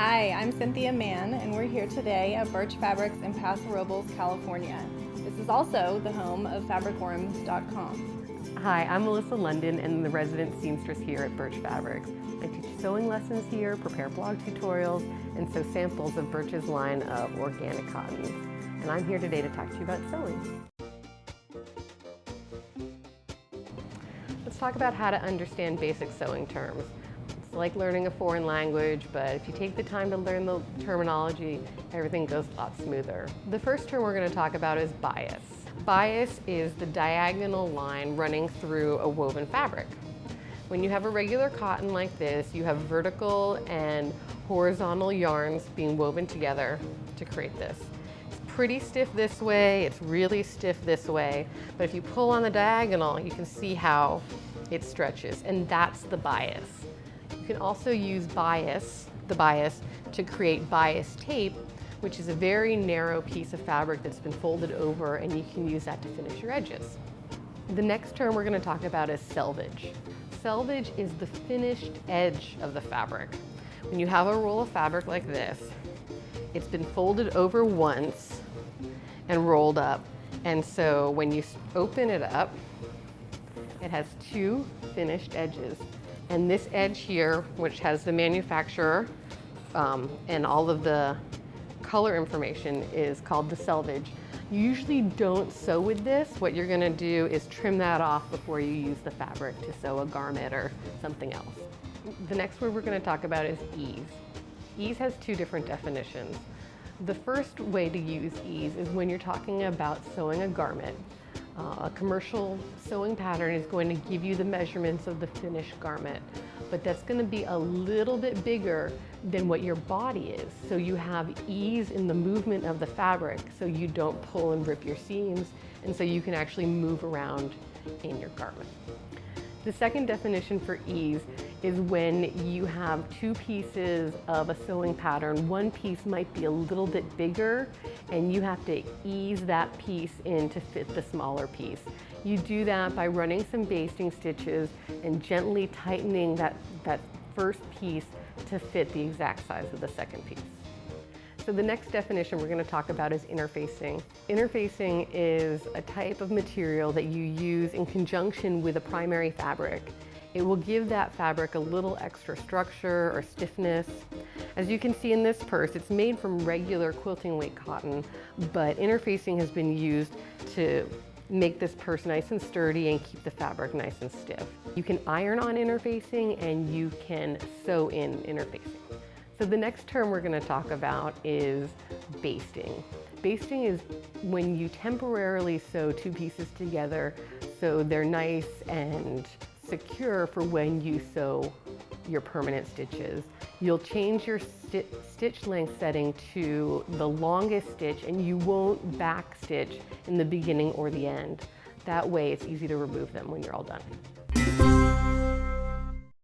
Hi, I'm Cynthia Mann, and we're here today at Birch Fabrics in Paso Robles, California. This is also the home of fabricworms.com. Hi, I'm Melissa Lunden and the resident seamstress here at Birch Fabrics. I teach sewing lessons here, prepare blog tutorials, and sew samples of Birch's line of organic cottons. And I'm here today to talk to you about sewing. Let's talk about how to understand basic sewing terms. It's like learning a foreign language, but if you take the time to learn the terminology, everything goes a lot smoother. The first term we're going to talk about is bias. Bias is the diagonal line running through a woven fabric. When you have a regular cotton like this, you have vertical and horizontal yarns being woven together to create this. It's pretty stiff this way, it's really stiff this way, but if you pull on the diagonal, you can see how it stretches, and that's the bias. You can also use the bias, to create bias tape, which is a very narrow piece of fabric that's been folded over, and you can use that to finish your edges. The next term we're going to talk about is selvage. Selvage is the finished edge of the fabric. When you have a roll of fabric like this, it's been folded over once and rolled up. And so when you open it up, it has two finished edges. And this edge here, which has the manufacturer and all of the color information, is called the selvage. You usually don't sew with this. What you're gonna do is trim that off before you use the fabric to sew a garment or something else. The next word we're gonna talk about is ease. Ease has two different definitions. The first way to use ease is when you're talking about sewing a garment. A commercial sewing pattern is going to give you the measurements of the finished garment, but that's going to be a little bit bigger than what your body is. So you have ease in the movement of the fabric, so you don't pull and rip your seams, and so you can actually move around in your garment. The second definition for ease is when you have two pieces of a sewing pattern. One piece might be a little bit bigger, and you have to ease that piece in to fit the smaller piece. You do that by running some basting stitches and gently tightening that first piece to fit the exact size of the second piece. So the next definition we're going to talk about is interfacing. Interfacing is a type of material that you use in conjunction with a primary fabric. It will give that fabric a little extra structure or stiffness. As you can see in this purse, it's made from regular quilting weight cotton, but interfacing has been used to make this purse nice and sturdy and keep the fabric nice and stiff. You can iron on interfacing and you can sew in interfacing. So the next term we're going to talk about is basting. Basting is when you temporarily sew two pieces together so they're nice and secure for when you sew your permanent stitches. You'll change your stitch length setting to the longest stitch, and you won't backstitch in the beginning or the end. That way it's easy to remove them when you're all done.